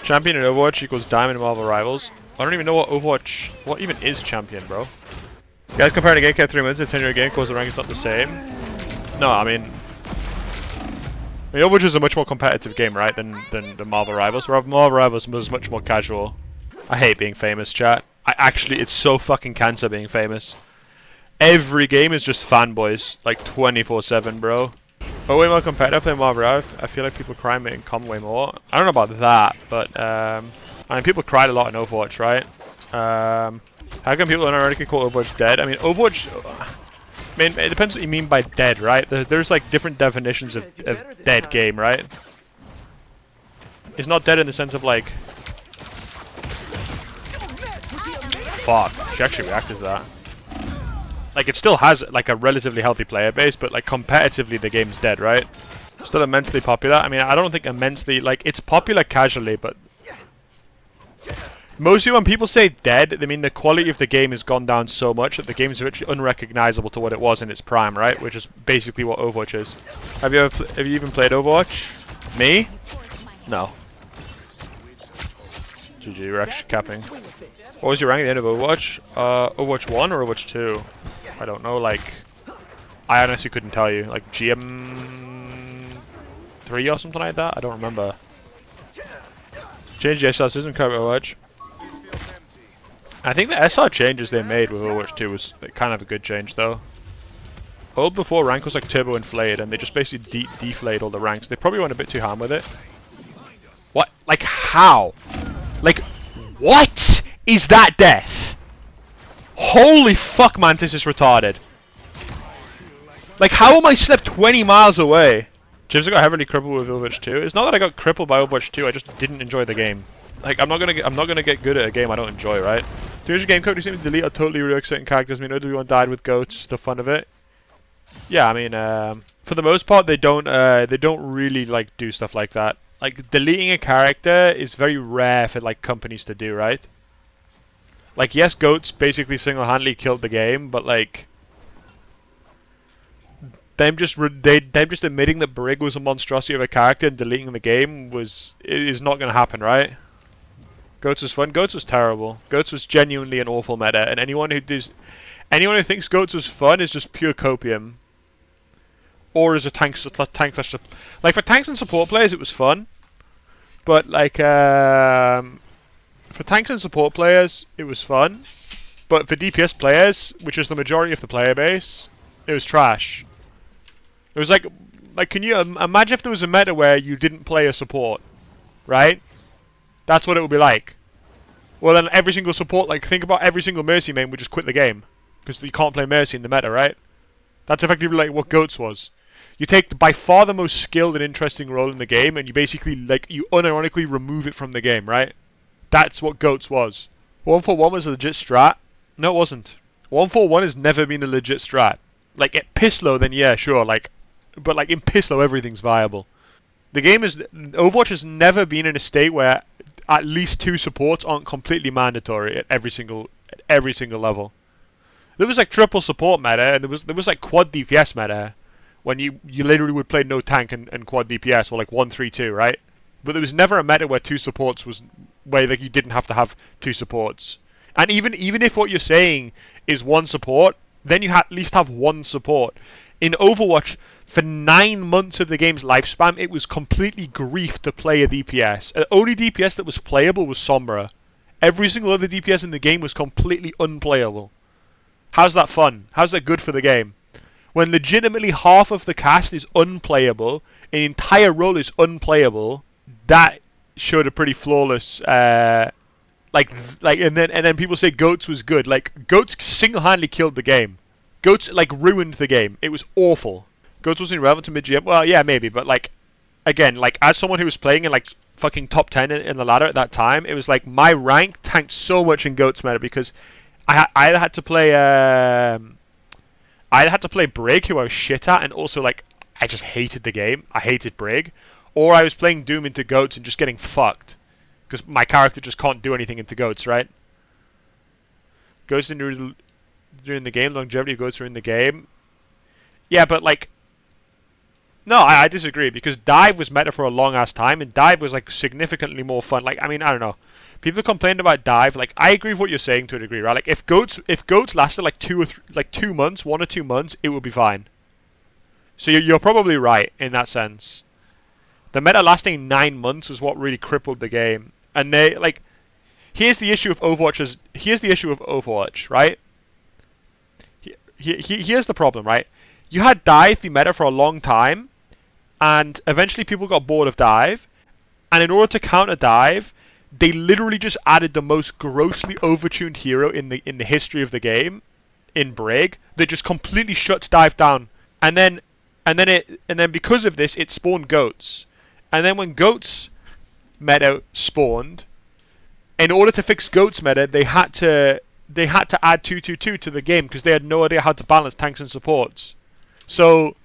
Champion in Overwatch equals diamond in Marvel Rivals. I don't even know what even is champion, bro. You guys comparing a game cap 3 minutes and 10-year game because the rank is not the same. No, I mean Overwatch is a much more competitive game, right, than the Marvel Rivals. Marvel Rivals was much more casual. I hate being famous, chat. It's so fucking cancer being famous. Every game is just fanboys, like 24/7, bro. Oh, way more competitive than Marvel Rivals. I feel like people cry in comm way more. I don't know about that, but I mean, people cried a lot in Overwatch, right? How come people unironically call Overwatch dead? I mean, Overwatch. I mean, it depends what you mean by dead, right? There's like different definitions of dead game, right? It's not dead in the sense of like. Fuck, she actually reacted to that. Like, it still has like a relatively healthy player base, but like competitively the game's dead, right? Still immensely popular. I mean, I don't think immensely, like, it's popular casually, but mostly when people say dead, they mean the quality of the game has gone down so much that the game is virtually unrecognizable to what it was in its prime, right? Which is basically what Overwatch is. Have you even played Overwatch? Me? No. GG, you're actually capping. What was your rank at the end of Overwatch? Overwatch 1 or Overwatch 2? I don't know, like, I honestly couldn't tell you. Like GM 3 or something like that? I don't remember. Change the SR system cover Overwatch. I think the SR changes they made with Overwatch 2 was kind of a good change though. Old before rank was like turbo inflated and they just basically deflate all the ranks. They probably went a bit too ham with it. What? Like how? Like, what is that death? Holy fuck, Mantis is retarded. Like, how am I slept 20 miles away? Chipsa got heavily crippled with Overwatch 2. It's not that I got crippled by Overwatch 2, I just didn't enjoy the game. Like, I'm not gonna get good at a game I don't enjoy, right? 200 game code, you seem to delete or totally rework certain characters. I mean, everyone died with goats, the fun of it. Yeah, I mean, for the most part, they don't really like do stuff like that. Like, deleting a character is very rare for like companies to do, right? Like, yes, goats basically single-handedly killed the game, but like, them just admitting that Brig was a monstrosity of a character and deleting the game is not going to happen, right? Goats was fun. Goats was terrible. Goats was genuinely an awful meta, and anyone who thinks Goats was fun is just pure copium. Or as a tank slash like for tanks and support players it was fun, but like for tanks and support players it was fun, but for DPS players, which is the majority of the player base, it was trash. It was like can you imagine if there was a meta where you didn't play a support, right? That's what it would be like. Well, then every single support, like think about every single Mercy main would just quit the game because you can't play Mercy in the meta, right? That's effectively like what Goats was. You take by far the most skilled and interesting role in the game, and you basically like you unironically remove it from the game, right? That's what Goats was. 141 was a legit strat. No, it wasn't. 141 has never been a legit strat. Like at Pisslow, then yeah, sure, like, but like in Pisslow, everything's viable. The game is Overwatch has never been in a state where at least 2 supports aren't completely mandatory at every single level. There was like triple support meta, and there was like quad DPS meta, when you literally would play no tank and quad DPS, or like 1-3-2, right? But there was never a meta where 2 supports was where like you didn't have to have 2 supports. And even if what you're saying is 1 support, then you at least have 1 support. In Overwatch, for 9 months of the game's lifespan, it was completely grief to play a DPS. The only DPS that was playable was Sombra. Every single other DPS in the game was completely unplayable. How's that fun? How's that good for the game? When legitimately half of the cast is unplayable, an entire role is unplayable, that showed a pretty flawless, and then people say Goats was good. Like, Goats single-handedly killed the game. Goats, like, ruined the game. It was awful. Goats wasn't relevant to mid-GM? Well, yeah, maybe, but, like, again, like, as someone who was playing in, like, fucking top 10 in the ladder at that time, it was like, my rank tanked so much in Goats meta, because I had to play Brig, who I was shit at, and also like I just hated the game. I hated Brig, or I was playing Doom into Goats and just getting fucked because my character just can't do anything into Goats, right? Goats during the game, longevity of Goats during the game. Yeah, but like No, I disagree because dive was meta for a long ass time, and dive was like significantly more fun. Like, I mean, I don't know. People complained about dive. Like, I agree with what you're saying to a degree, right? Like, if goats lasted like 2 months, 1 or 2 months, it would be fine. So you're probably right in that sense. The meta lasting 9 months was what really crippled the game. And they like, here's the issue of Overwatch. Here's the issue of Overwatch, right? Here's the problem, right? You had dive be meta for a long time, and eventually people got bored of dive, and in order to counter dive, they literally just added the most grossly overtuned hero in the history of the game, in Brig, that just completely shuts dive down. And then because of this, it spawned goats. And then when goats meta spawned, in order to fix goats meta, they had to add 222 to the game because they had no idea how to balance tanks and supports. So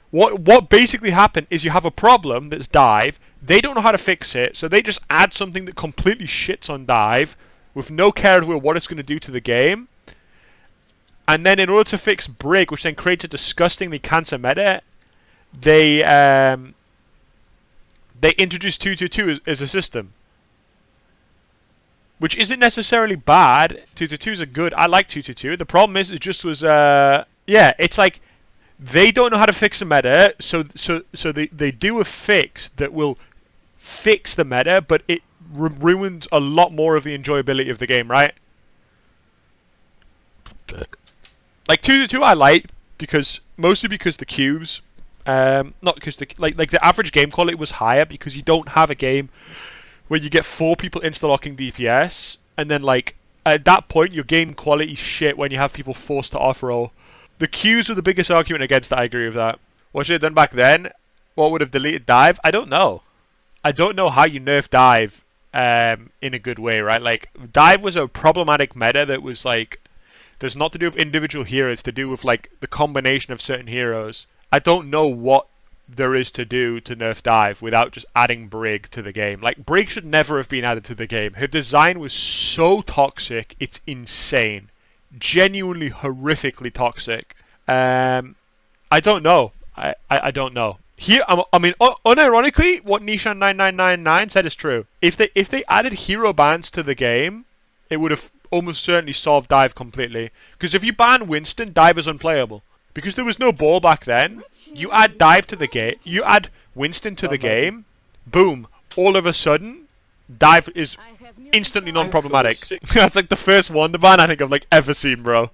what basically happened is you have a problem that's dive. They don't know how to fix it, so they just add something that completely shits on dive with no care of what it's going to do to the game. And then in order to fix Brig, which then creates a disgustingly cancer meta, they introduced 222 as a system. Which isn't necessarily bad. 222s are good. I like 222. The problem is it just was yeah, it's like they don't know how to fix the meta, so they do a fix that will fix the meta, but it ruins a lot more of the enjoyability of the game, right? Like 222 I like mostly because the cubes, not because like the average game quality was higher because you don't have a game where you get 4 people insta-locking DPS, and then like at that point your game quality shit when you have people forced to off-roll. The Qs were the biggest argument against that. I agree with that. What should have done back then? What would have deleted dive? I don't know. I don't know how you nerf dive in a good way, right? Like dive was a problematic meta that was like, there's not to do with individual heroes, to do with like the combination of certain heroes. I don't know what there is to do to nerf dive without just adding Brig to the game. Like Brig should never have been added to the game. Her design was so toxic, it's insane. Genuinely horrifically toxic. I don't know. I don't know. Here, I mean, unironically, what Nishan9999 said is true. If they added hero bans to the game, it would have almost certainly solved dive completely. Because if you ban Winston, dive is unplayable. Because there was no ball back then. You add dive to the game, you add Winston to the game, boom. All of a sudden, dive is instantly non-problematic. That's like the first Wonder ban I think I've like ever seen, bro.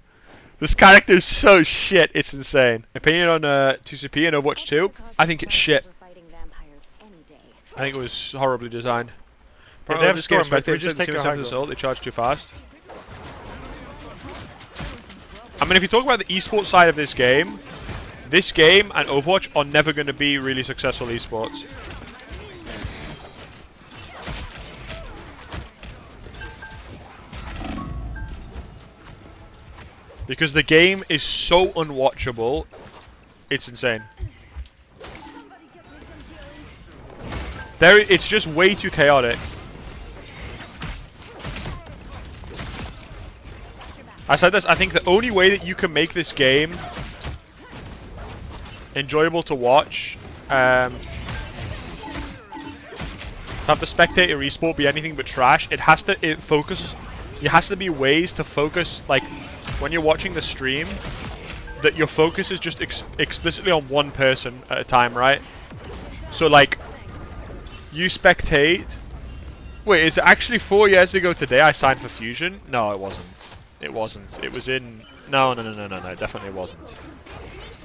This character is so shit, it's insane. Opinion on 2CP and Overwatch 2? I think it's shit. I think it was horribly designed. They have storm, but they just take their they charge too fast. I mean, if you talk about the esports side of this game and Overwatch are never going to be really successful esports. Because the game is so unwatchable, it's insane. It's just way too chaotic. I said this, I think the only way that you can make this game enjoyable to watch, have the spectator esport be anything but trash, it has to be ways to focus, like, when you're watching the stream, that your focus is just explicitly on one person at a time, right? So, like, you spectate. Wait, is it actually 4 years ago today I signed for Fusion? No, it wasn't. It wasn't. It was in... No, definitely it wasn't.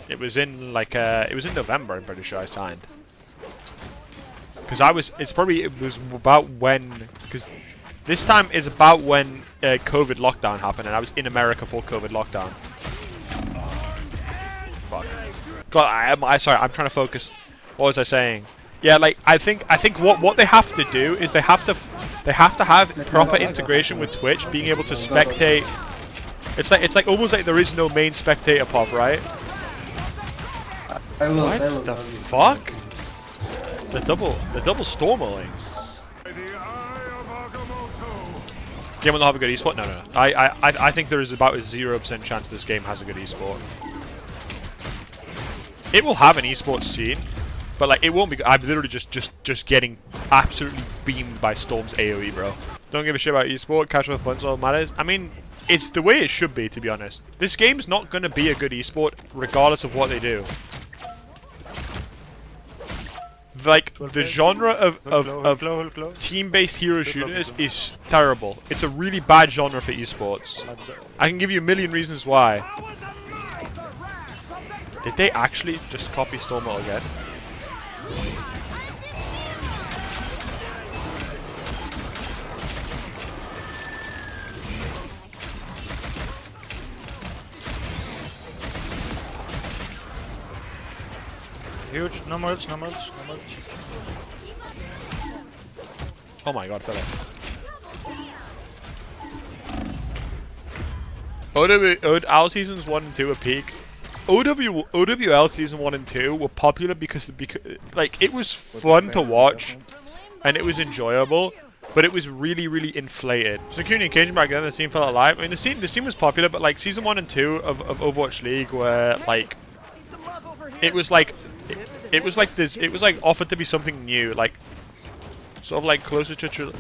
It was in, like, it was in November, I'm pretty sure I signed. Because it was about when... Because this time is about when COVID lockdown happened, and I was in America for COVID lockdown. Fuck. God, sorry, I'm trying to focus. What was I saying? Yeah, like I think what they have to do is they have to have proper integration with Twitch, being able to spectate. It's like almost like there is no main spectator pop, right? What the fuck? The double storming. Game will not have a good esport? No. I think there is about a 0% chance this game has a good esport. it will have an esports scene, but like it won't be. I'm literally just getting absolutely beamed by Storm's AoE, bro. Don't give a shit about esport. Casual fun's all that matters. I mean, it's the way it should be, to be honest. This game's not gonna be a good esport regardless of what they do. Like the genre of team-based hero shooters is terrible. It's a really bad genre for esports. I can give you a million reasons why. Did they actually just copy Stormo again? Huge, no mulch, no mulch, no mulch. Oh my god, fell it. OWL seasons 1 and 2 are peak. OWL season 1 and 2 were popular because like it was fun to watch and it was enjoyable, but it was really inflated. So community engagement back then, the scene felt alive. I mean the scene was popular, but like season 1 and 2 of Overwatch League were like it was like offered to be something new, like sort of like closer to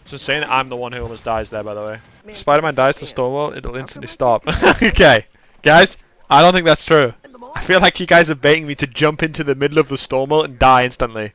So saying that I'm the one who almost dies there, by the way. If Spider-Man dies to Stonewall, it'll instantly stop. Okay, guys, I don't think that's true. I feel like you guys are baiting me to jump into the middle of the Stormwall and die instantly.